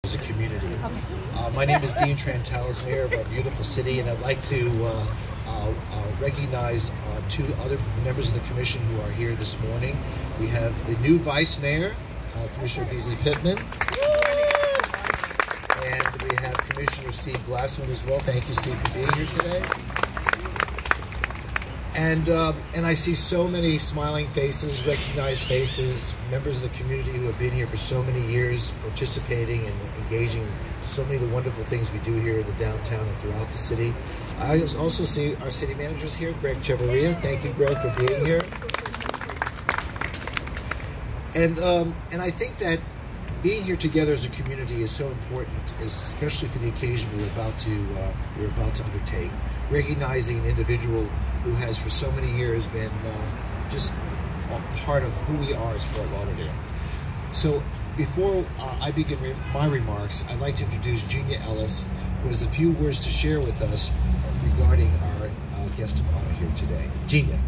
as a community. My name is Dean Trantalis, mayor of our beautiful city, and I'd like to recognize two other members of the commission who are here this morning. We have the new vice mayor, Commissioner Beasley Pittman, and we have Commissioner Steve Glassman as well. Thank you, Steve, for being here today. And I see so many smiling faces, recognized faces, members of the community who have been here for so many years, participating and engaging in so many of the wonderful things we do here in the downtown and throughout the city. I also see our city managers here, Greg Chevarria. Thank you, Greg, for being here. And I think that being here together as a community is so important, especially for the occasion we're about to undertake. Recognizing an individual who has for so many years been just a part of who we are as Fort Lauderdale. So before I begin my remarks, I'd like to introduce Gina Ellis, who has a few words to share with us regarding our guest of honor here today. Gina.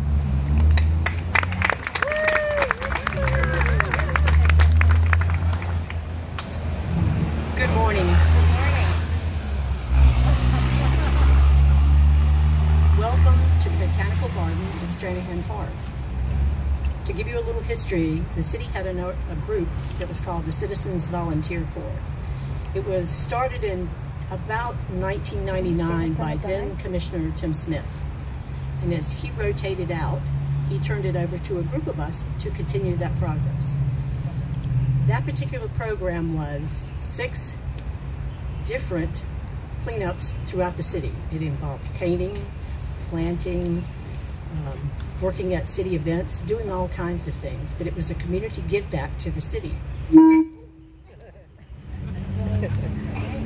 Good morning. Welcome to the Botanical Garden at Stranahan Park. To give you a little history, the city had a group that was called the Citizens Volunteer Corps. It was started in about 1999 by then Commissioner Tim Smith. And as he rotated out, he turned it over to a group of us to continue that progress. That particular program was 6 different cleanups throughout the city. It involved painting, planting, working at city events, doing all kinds of things, but it was a community give back to the city.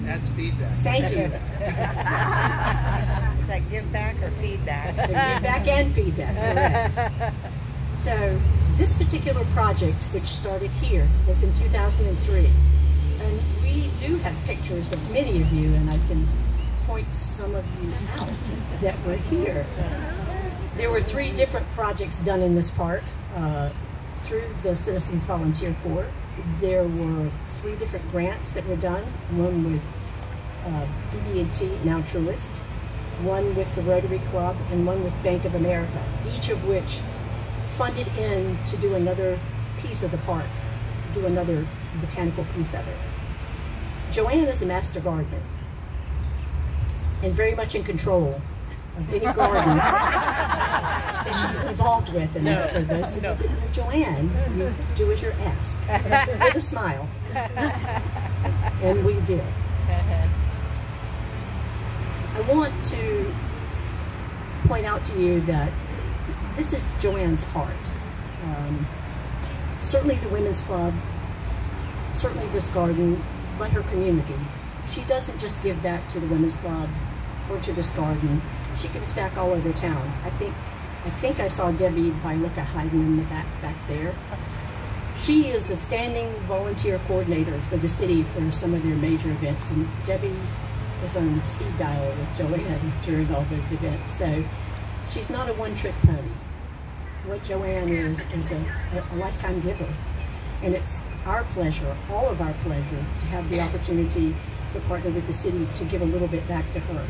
That's feedback. Thank you. Is that give back or feedback? Give back and feedback, correct. So this particular project, which started here, was in 2003. And we do have pictures of many of you, and I can point some of you out that were here. There were 3 different projects done in this park through the Citizens Volunteer Corps. There were 3 different grants that were done, one with BB&T, now Truist, one with the Rotary Club, and one with Bank of America, each of which funded in to do another piece of the park, do another botanical piece of it. JoAnn is a Master Gardner and very much in control of any garden that she's involved with. And for those who don't know JoAnn, you do as you're asked, with a smile. And we did. I want to point out to you that this is JoAnn's heart. Certainly the Women's Club, certainly this garden, but her community. She doesn't just give back to the Women's Club or to this garden. She gives back all over town. I think I saw Debbie Bailuka hiding in the back there. She is a standing volunteer coordinator for the city for some of their major events, and Debbie was on speed dial with JoAnn during all those events. So she's not a one-trick pony. What JoAnn is a lifetime giver. And it's our pleasure, all of our pleasure, to have the opportunity to partner with the city to give a little bit back to her.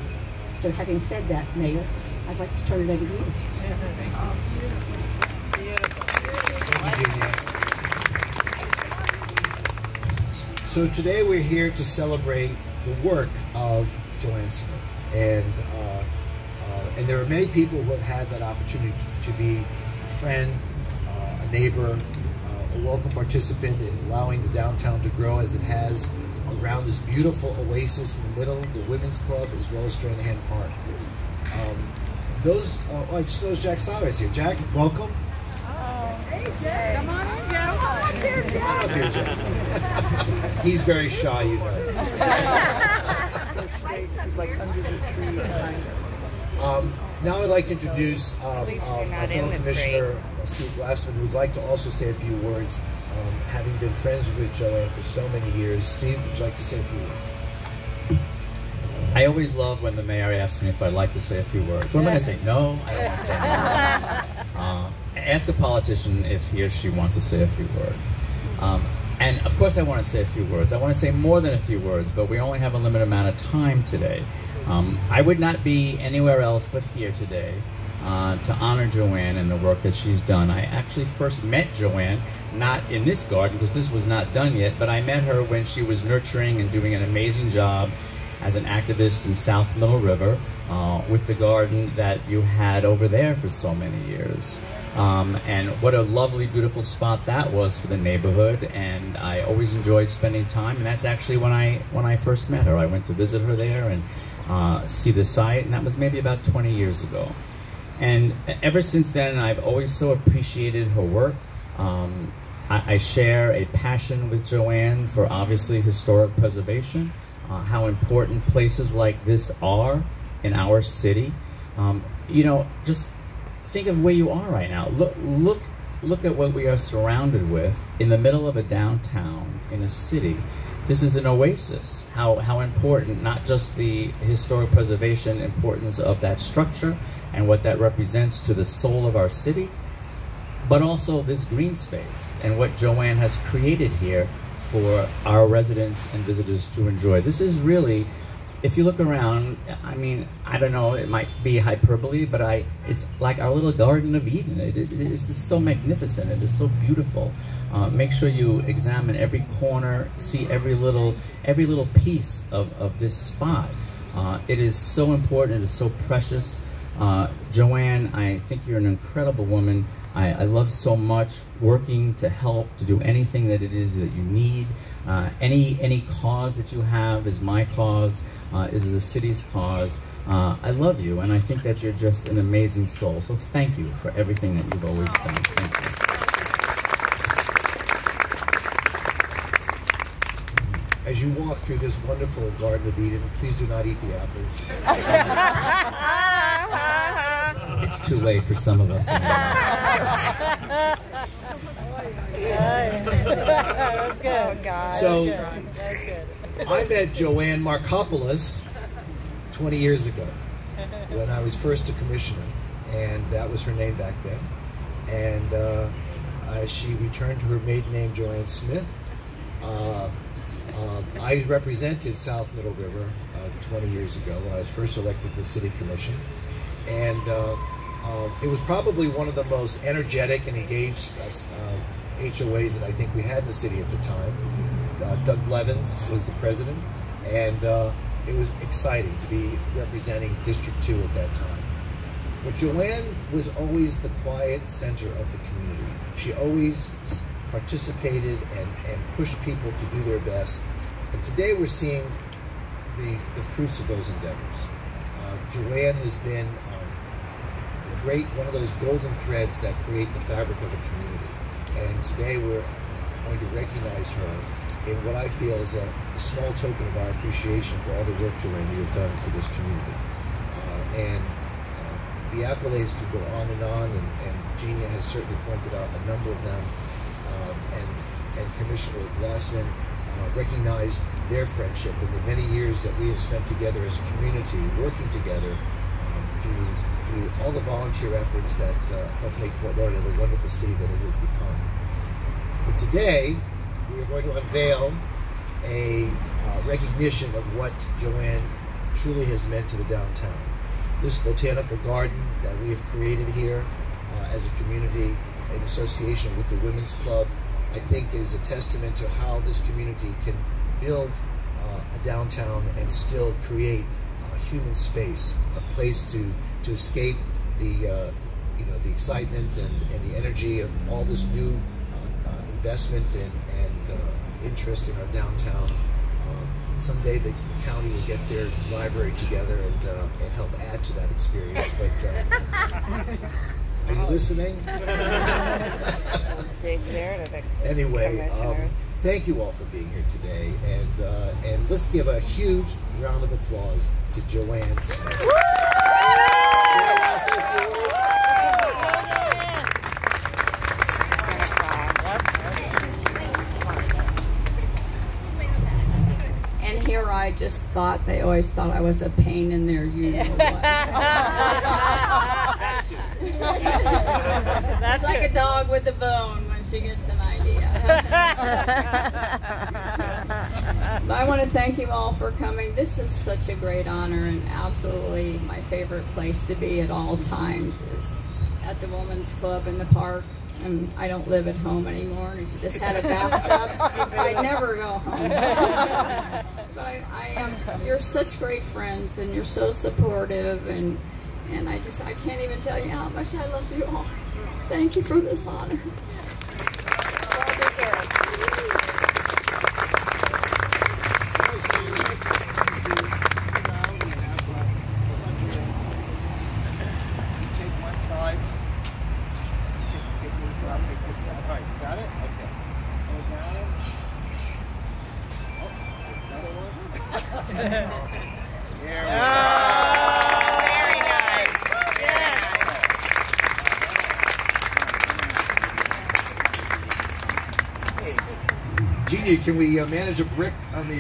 So having said that, Mayor, I'd like to turn it over to you. So today we're here to celebrate the work of JoAnn Smith. And there are many people who have had that opportunity to be a friend, a neighbor, a welcome participant in allowing the downtown to grow as it has around this beautiful oasis in the middle, the Women's Club, as well as Stranahan Park. I just noticed Jack Salas here. Jack, welcome. Oh, hey, Jack. Come on in, Jack. Come on up here, Jack. Come on up here, Jack. He's very shy, you know. He's like under the tree behind us. Now I'd like to introduce our fellow Commissioner, Steve Glassman, who would like to also say a few words, having been friends with JoAnn for so many years. Steve, would you like to say a few words? I always love when the mayor asks me if I'd like to say a few words. What am I going to say? No, I don't want to say no. Ask a politician if he or she wants to say a few words. And of course I want to say a few words. I want to say more than a few words, but we only have a limited amount of time today. I would not be anywhere else but here today to honor JoAnn and the work that she's done. I actually first met JoAnn, not in this garden because this was not done yet, but I met her when she was nurturing and doing an amazing job as an activist in South Middle River with the garden that you had over there for so many years. And what a lovely, beautiful spot that was for the neighborhood, and I always enjoyed spending time, and that's actually when I first met her. I went to visit her there and see the site, and that was maybe about 20 years ago. And ever since then, I've always so appreciated her work. I share a passion with JoAnn for obviously historic preservation, how important places like this are in our city. You know, just think of where you are right now. Look at what we are surrounded with in the middle of a downtown in a city. This is an oasis. How important, not just the historic preservation importance of that structure and what that represents to the soul of our city, but also this green space and what JoAnn has created here for our residents and visitors to enjoy. This is really, if you look around, I mean, I don't know, it might be hyperbole, but it's like our little Garden of Eden. It is just so magnificent. It is so beautiful. Make sure you examine every corner, see every little piece of this spot. It is so important. It is so precious. JoAnn, I think you're an incredible woman. I love so much working to help, to do anything that it is that you need. Any cause that you have is my cause, is the city's cause. I love you, and I think that you're just an amazing soul. So thank you for everything that you've always done. Thank you. As you walk through this wonderful Garden of Eden, please do not eat the apples. It's too late for some of us. That's good. Oh, God. So, That's good. I met JoAnn Markopoulos 20 years ago when I was first a commissioner, and that was her name back then. And she returned to her maiden name, JoAnn Smith. I represented South Middle River 20 years ago when I was first elected to the City Commission. And it was probably one of the most energetic and engaged HOAs that I think we had in the city at the time. Doug Blevins was the president, and it was exciting to be representing District 2 at that time. But JoAnn was always the quiet center of the community. She always participated and pushed people to do their best. And today we're seeing the fruits of those endeavors. JoAnn has been one of those golden threads that create the fabric of a community. And today we're going to recognize her in what I feel is a small token of our appreciation for all the work, JoAnn, you have done for this community. The accolades could go on, and Genia has certainly pointed out a number of them. And Commissioner Glassman recognized their friendship and the many years that we have spent together as a community, working together through all the volunteer efforts that help make Fort Lauderdale the wonderful city that it has become. But today, we are going to unveil a recognition of what JoAnn truly has meant to the downtown. This botanical garden that we have created here as a community in association with the Women's Club, I think is a testament to how this community can build a downtown and still create a human space, a place to escape the the excitement and the energy of all this new investment and interest in our downtown. Someday the county will get their library together and help add to that experience. But are you listening? Anyway, thank you all for being here today, and let's give a huge round of applause to JoAnn Smith. And here I just thought, they always thought I was a pain in their you-know-what. She's like a dog with a bone when she gets an idea. But I want to thank you all for coming. This is such a great honor, and absolutely my favorite place to be at all times is at the Women's Club in the park. And I don't live at home anymore. And if you just had a bathtub, I'd never go home. But you're such great friends, and you're so supportive, and I can't even tell you how much I love you all. Thank you for this honor. I'll take this side. All right, you got it? Okay. Go down. Oh, there's another one. There we go. Very nice. Yes. Jeannie, can we manage a brick on the